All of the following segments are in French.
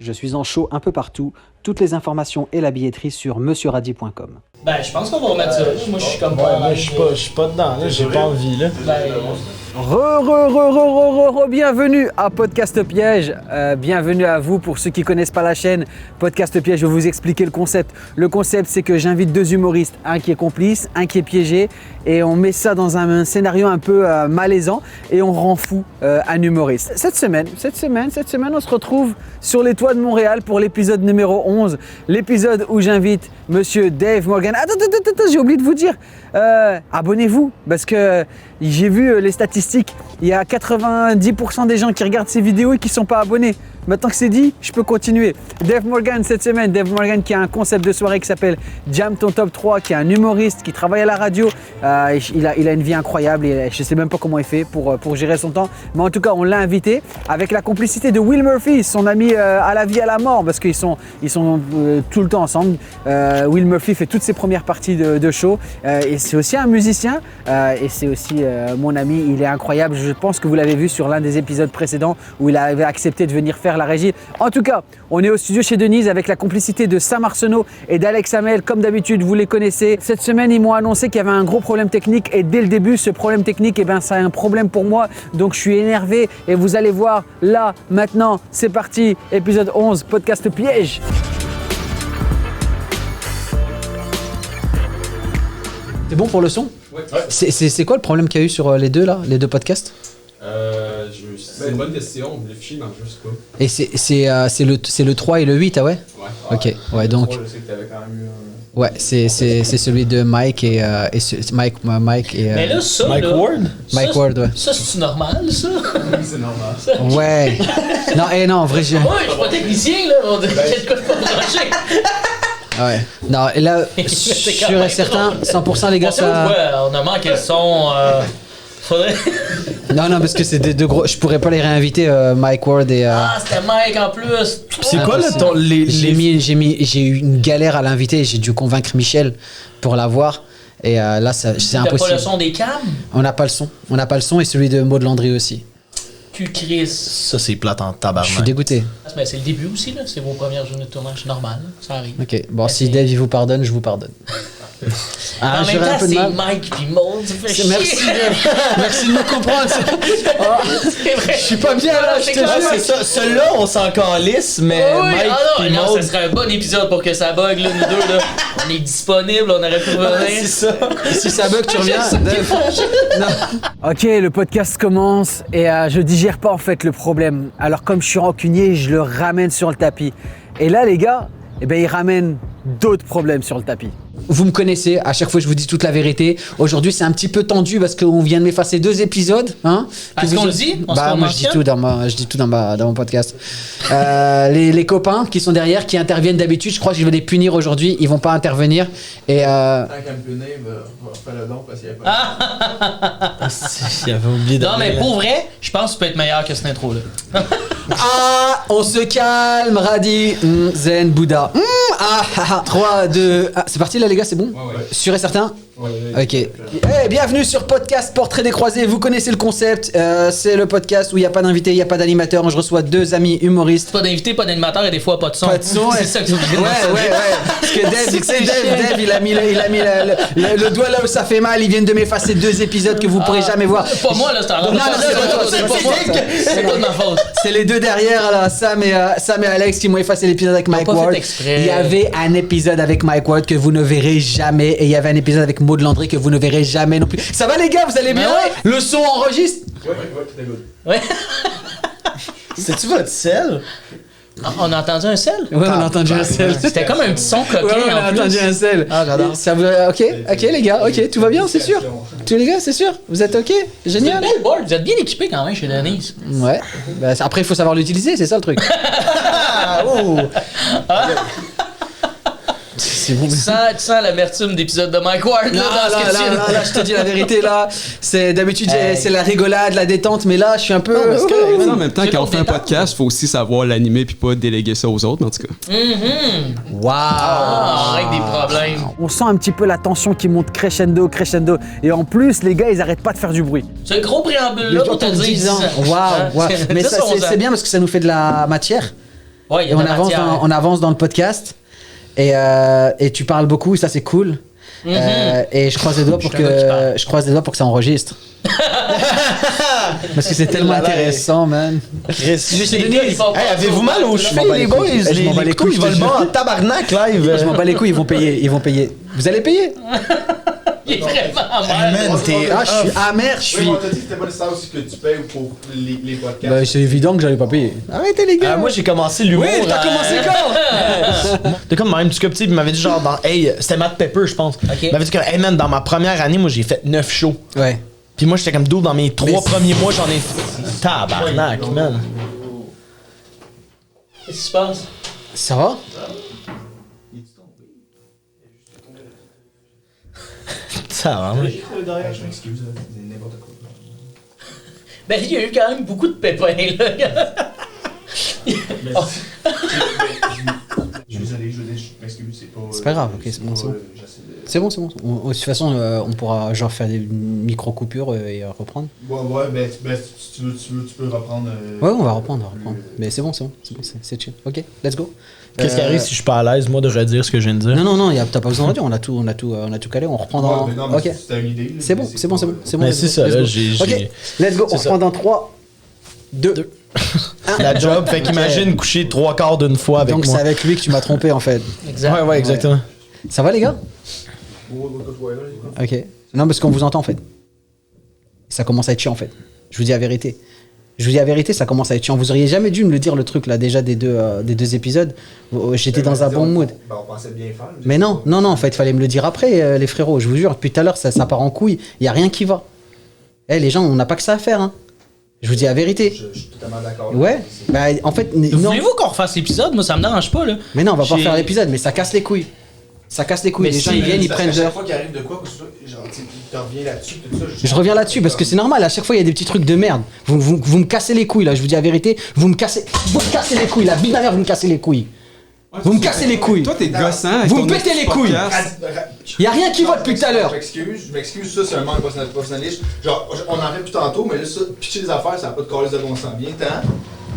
Je suis en show un peu partout. Toutes les informations et la billetterie sur monsieurradi.com. Ben, je pense qu'on va remettre ça. Moi, je suis comme pas. Moi, je suis pas dedans, là. J'ai pas envie, là. Bienvenue à Podcast Piège. Bienvenue à vous pour ceux qui connaissent pas la chaîne. Podcast Piège, je vais vous expliquer le concept. Le concept, c'est que j'invite deux humoristes, un qui est complice, un qui est piégé, et on met ça dans un scénario un peu malaisant et on rend fou un humoriste. Cette semaine, on se retrouve sur les toits de Montréal pour l'épisode numéro 11, l'épisode où j'invite Monsieur Dave Morgan. Attends, j'ai oublié de vous dire, abonnez-vous parce que j'ai vu les statistiques, il y a 90% des gens qui regardent ces vidéos et qui ne sont pas abonnés. Maintenant que c'est dit, je peux continuer. Dave Morgan cette semaine, Dave Morgan qui a un concept de soirée qui s'appelle Jam ton top 3, qui est un humoriste, qui travaille à la radio. Il a une vie incroyable et je ne sais même pas comment il fait pour gérer son temps. Mais en tout cas, on l'a invité avec la complicité de Will Murphy, son ami à la vie, à la mort, parce qu'ils sont tout le temps ensemble. Will Murphy fait toutes ses premières parties de show et c'est aussi un musicien et c'est aussi mon ami, il est incroyable. Je pense que vous l'avez vu sur l'un des épisodes précédents où il avait accepté de venir faire la régie. En tout cas, on est au studio chez Denise avec la complicité de Sam Arsenault et d'Alex Hamel. Comme d'habitude, vous les connaissez. Cette semaine, ils m'ont annoncé qu'il y avait un gros problème technique et dès le début, ce problème technique, c'est un problème pour moi. Donc, je suis énervé et vous allez voir là, maintenant, c'est parti. Épisode 11, podcast piège. C'est bon pour le son ? Ouais. C'est quoi le problème qu'il y a eu sur les deux podcasts ? C'est une bonne question, le fichier marche juste pas. Et c'est le 3 et le 8, ah ouais ? Ouais. Ok, ouais, donc. 3, je sais que t'avais quand même eu un... Ouais, c'est celui de Mike et Mike et. Mais là, ça. Mike là, Ward? Mike Ward, ouais. Ça, c'est normal, ça? C'est normal. Ouais. Non, en vrai, j'ai. Ouais, je suis pas technicien, là. On dirait qu'il y a de quoi de pas brancher. Ouais. Non, et là, sûr et certain, 100% les gars, ça. Ouais, on a manqué le son. Faudrait. Non, parce que c'est des deux gros. Je pourrais pas les réinviter, Mike Ward et. Ah, c'était Mike en plus. C'est quoi là ton. J'ai eu une galère à l'inviter, j'ai dû convaincre Michel pour l'avoir. Et là, c'est impossible. T'as pas le son des cams? On n'a pas le son et celui de Maud Landry aussi. Chris. Ça, c'est plate en Je tabarnak. suis dégoûté. Mais c'est le début aussi, là. C'est vos premières journées de tournage, normal. Ça arrive. Ok, bon, Mais si c'est- Dave il vous pardonne, je vous pardonne. En même j'aurais un temps, peu de c'est mal. Mike pis Maud, ça fait chier. Merci de me comprendre. C'est vrai. Je suis pas bien là, je te clair. jure. C'est ça. Celui-là, on s'en calisse, mais Ah oui, Mike pis non, Maud, ça serait un bon épisode pour que ça bug, là, nous deux, là. On est disponible, on aurait pu c'est revenir. ça. Si ça bug, tu reviens. Ok, le podcast commence et je digère pas en fait le problème. Alors comme je suis rancunier, je le ramène sur le tapis. Et là les gars, ils ramènent d'autres problèmes sur le tapis. Vous me connaissez, à chaque fois je vous dis toute la vérité. Aujourd'hui c'est un petit peu tendu parce qu'on vient de m'effacer 2 épisodes. Hein, Est-ce qu'on le dit? On se Bah moi je dis tout dans mon podcast. Les copains qui sont derrière, qui interviennent d'habitude, je crois que je vais les punir aujourd'hui. Ils vont pas intervenir. Et Tant qu'à me punir, va faire le don parce qu'il y a pas... Il avait oublié de. Non, mais pour vrai, je pense que tu peux être meilleur que cette intro-là. on se calme, Radi, Zen, Bouddha. 3, 2, c'est parti là les gars, c'est bon? Ouais. Sûr et certain? Ouais. Ok. Bienvenue sur Podcast Portrait des Croisés. Vous connaissez le concept. C'est le podcast où il n'y a pas d'invité, il n'y a pas d'animateur. Je reçois 2 amis humoristes. Pas d'invité, pas d'animateur et des fois pas de son. Pas de son. C'est ça que tu veux dire. Ouais. Parce que Dave, il a mis le doigt là où ça fait mal. Ils viennent de m'effacer 2 épisodes que vous pourrez jamais voir. C'est pas moi, là, c'est en Non, c'est pas moi. C'est pas de ma faute. C'est les 2 derrière là, Sam et Alex qui m'ont effacé l'épisode avec Mike pas fait Ward. exprès. Il y avait un épisode avec Mike Ward que vous ne verrez jamais et il y avait un épisode avec Maud Landry que vous ne verrez jamais non plus. Ça va les gars, vous allez bien? ouais. Le son enregistre? Ouais, tout est good. Ouais. C'est-tu votre sel? On a entendu un sel? Ouais, on a entendu un sel. C'était comme un petit son coquin Ouais, on a en plus. entendu un sel. Ah, j'adore. Ça vous... Ok les gars, ok, tout va bien, c'est sûr. Tous les gars, c'est sûr. Vous êtes ok? C'est Génial. une belle board. Vous êtes bien équipés quand même chez Denise. Ouais. Bah, après, il faut savoir l'utiliser, c'est ça le truc. C'est bon. Tu sens l'amertume d'épisode de Mike Ward là, dans ce que tu viens de- Là, je te dis la vérité, là. C'est d'habitude, Hey. c'est la rigolade, la détente, mais là, je suis un peu. Mais en même temps, C'est quand on pour fait un détendre. podcast, faut aussi savoir l'animer puis pas déléguer ça aux autres, en tout cas. Waouh! Avec des problèmes. On sent un petit peu la tension qui monte crescendo. Et en plus, les gars, ils arrêtent pas de faire du bruit. C'est un gros préambule là pour te dire 10 ans. ça. Waouh! Hein? Mais Ça, ça, on c'est bien parce que ça nous fait de la matière. Ouais, il y Et a de la matière. on avance dans le podcast. Et tu parles beaucoup, ça c'est cool. Et je croise les doigts pour que ça enregistre. Parce que c'est tellement intéressant, man. Chris, Les gars, ils font hey, avez-vous mal aux Je m'en chevilles, bats les les boys? couilles. Je m'en bats les couilles, Ils je vont te le jure. bon en tabarnak live. Je m'en bats les couilles, ils vont payer. Vous allez payer? Il est vraiment Hey, amer. man, t'es... Ah, je suis amer, je suis. Oui, on t'a dit que c'était pas nécessaire aussi que tu payes pour les podcasts. Bah, c'est évident que j'allais pas payer. Arrêtez les gars. Moi j'ai commencé l'humour. Oui, t'as commencé quand? T'es comme même du coup petit, il m'avait dit genre dans hey, c'était Matt Pepper je pense. Ok. Il m'avait dit que hey man, dans ma première année, moi j'ai fait 9 shows. Ouais. Puis moi j'étais comme dans mes 3 premiers mois, j'en ai tabarnak, man. Qu'est-ce qui se passe? Ça va? Tabarnak. Je m'excuse, c'est n'importe quoi. Ben, il y a eu quand même beaucoup de pépins, là. Je suis désolé, je m'excuse, c'est pas. C'est pas grave, ok, c'est bon, c'est bon. C'est bon, c'est bon. De toute façon, on pourra genre faire des micro-coupures et reprendre. Ouais, ben, si tu peux reprendre. Ouais, on va reprendre. Mais c'est bon, c'est chill. Ok, let's go. Qu'est-ce qui arrive si je suis pas à l'aise moi de redire ce que je viens de dire? Non, t'as pas besoin de dire, on a tout calé, on reprend dans... Ouais, mais non, mais Ok, c'était une idée. Là, c'est bon. Mais c'est ça, là, j'ai... Ok, let's go, on ça. reprend dans 3, 2, La job, fait qu'imagine coucher 3/4 d'une fois avec Donc moi. c'est avec lui que tu m'as trompé en fait. Exact. Ouais, exactement. Ça va les gars? Ok. Non, parce qu'on vous entend en fait. Ça commence à être chiant en fait. Je vous dis la vérité, ça commence à être chiant. Vous auriez jamais dû me le dire le truc là déjà des deux épisodes. J'étais dans un bon mood. Ben, on pensait bien faire. Mais non, en fait, il fallait me le dire après, les frérots. Je vous jure, depuis tout à l'heure, ça part en couille. Il y a rien qui va. Eh, les gens, on n'a pas que ça à faire. Hein. Je vous dis la vérité. Je suis totalement d'accord. Ouais. Bah, en fait, non. Voulez-vous qu'on refasse l'épisode? Moi, ça me dérange pas, là. Mais non, on va pas J'ai- faire l'épisode, mais ça casse les couilles. Mais Les gens, si, ils viennent, ils prennent chaque leur. fois qu'il arrive de quoi, genre, tu reviens là-dessus, tout ça. Je reviens là-dessus parce que c'est normal, à chaque fois il y a des petits trucs de merde. Vous me cassez les couilles là, je vous dis la vérité. Vous me cassez les couilles, la bite de ma mère, vous me cassez les couilles. Vous me cassez les couilles. Toi, t'es gossant. avec Vous ton me pétez les couilles. podcast. Y a rien qui va depuis tout à l'heure. Je m'excuse, ça c'est un manque de professionnalisme. Genre, on en fait plus tantôt, mais là, ça, pitcher les affaires, ça n'a pas de calice de bon sens.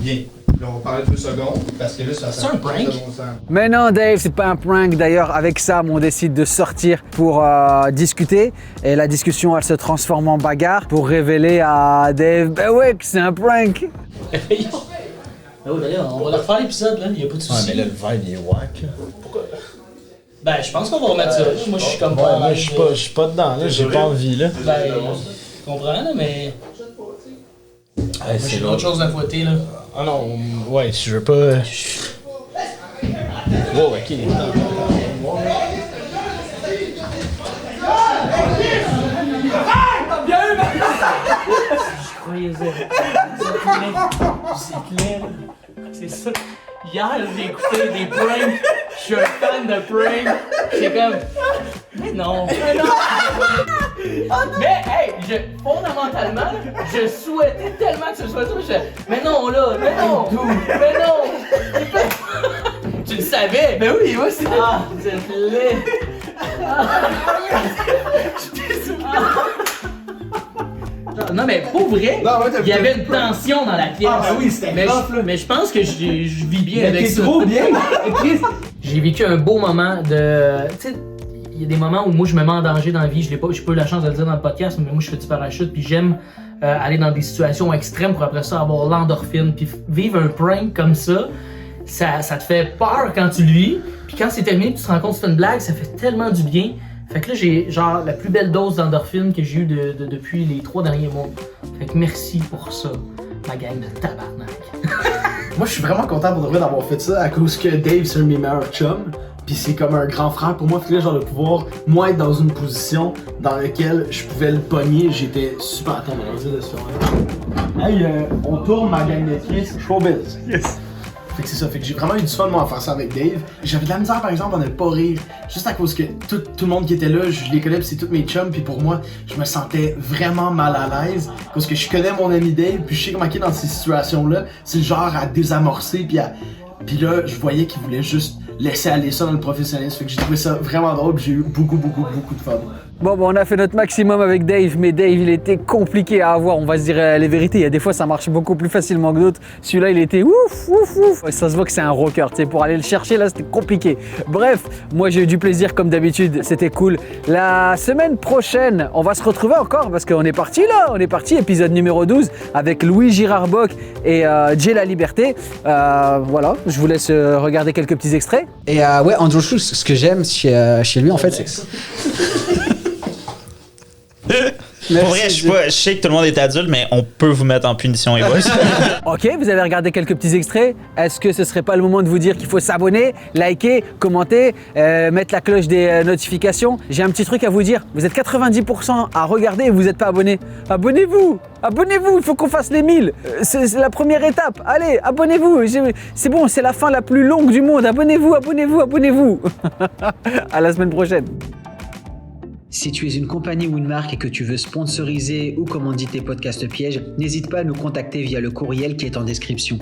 Viens. Là, on va parler 2 secondes, parce que là, ça C'est un prank? de bon sens. Mais non, Dave, c'est pas un prank. D'ailleurs, avec Sam, on décide de sortir pour discuter. Et la discussion, elle se transforme en bagarre pour révéler à Dave, ben ouais, que c'est un prank. Oh, d'ailleurs, on va refaire l'épisode, là. Il y a pas de souci. le vibe il est whack. Ben, je pense qu'on va remettre ça. Moi, je suis comme pas. moi je suis pas dedans, là, j'ai pas envie, là. Ben, je comprends, là, mais. Moi, j'ai autre chose à fouetter, là. Ah non, ouais, si je veux pas... Wow, ok. Croyez c'est clair. C'est ça. Hier, j'ai écouté des pranks. Je suis un fan de pranks. J'étais comme. Mais non. Mais hey, fondamentalement, je souhaitais tellement que ce soit ça. Mais non, là, mais non. Mais non. Tu le savais? Ben oui, moi aussi. Ah, c'est laid. Non, mais pour vrai, Non, ouais, il y avait une tension dans la pièce. Ah, ben oui, c'était mais, rough, là. mais je pense que je vis bien avec t'es ça. trop bien. J'ai vécu un beau moment de. Tu sais, il y a des moments où moi je me mets en danger dans la vie. J'ai pas eu la chance de le dire dans le podcast, mais moi je fais du parachute, puis j'aime aller dans des situations extrêmes pour après ça avoir l'endorphine. Puis vivre un prank comme ça te fait peur quand tu le vis. Puis quand c'est terminé, tu te rends compte que c'est une blague, ça fait tellement du bien. Fait que là, j'ai genre la plus belle dose d'endorphine que j'ai eue depuis les 3 derniers mois. Fait que merci pour ça, ma gang de tabarnak. Moi, je suis vraiment content pour de vrai d'avoir fait ça à cause que Dave, c'est un de mes meilleurs chums. Puis c'est comme un grand frère pour moi. Fait que là, genre, de pouvoir, moi, être dans une position dans laquelle je pouvais le pogner, j'étais super attends, on va dire de se faire. Hey, on tourne ma gang de Chris, showbiz. Yes. Fait que c'est ça, fait que j'ai vraiment eu du fun moi à faire ça avec Dave. J'avais de la misère par exemple à ne pas rire, juste à cause que tout le monde qui était là, je les connais pis c'est tous mes chums, puis pour moi, je me sentais vraiment mal à l'aise, parce que je connais mon ami Dave, puis je sais comment il est dans ces situations-là, c'est le genre à désamorcer, puis là, je voyais qu'il voulait juste laisser aller ça dans le professionnalisme, fait que j'ai trouvé ça vraiment drôle, pis j'ai eu beaucoup de fun. Bon, on a fait notre maximum avec Dave, mais Dave, il était compliqué à avoir. On va se dire les vérités. Il y a des fois, ça marche beaucoup plus facilement que d'autres. Celui-là, il était ouf. Ça se voit que c'est un rocker. Tu sais, pour aller le chercher, là, c'était compliqué. Bref, moi, j'ai eu du plaisir comme d'habitude. C'était cool. La semaine prochaine, on va se retrouver encore parce qu'on est parti là. On est parti, épisode numéro 12 avec Louis Girard-Bock et Jay La Liberté. Voilà, je vous laisse regarder quelques petits extraits. Et ouais, Andrew Schultz, ce que j'aime chez lui, en fait, c'est... Pour vrai, je sais que tout le monde est adulte, mais on peut vous mettre en punition, les boys. Ok, vous avez regardé quelques petits extraits. Est-ce que ce serait pas le moment de vous dire qu'il faut s'abonner, liker, commenter, mettre la cloche des notifications? J'ai un petit truc à vous dire. Vous êtes 90% à regarder et vous n'êtes pas abonné. Abonnez-vous! Abonnez-vous! Il faut qu'on fasse les 1000. C'est la première étape. Allez, abonnez-vous! C'est bon, c'est la fin la plus longue du monde. Abonnez-vous! À la semaine prochaine. Si tu es une compagnie ou une marque et que tu veux sponsoriser ou commanditer Podcast Piège, n'hésite pas à nous contacter via le courriel qui est en description.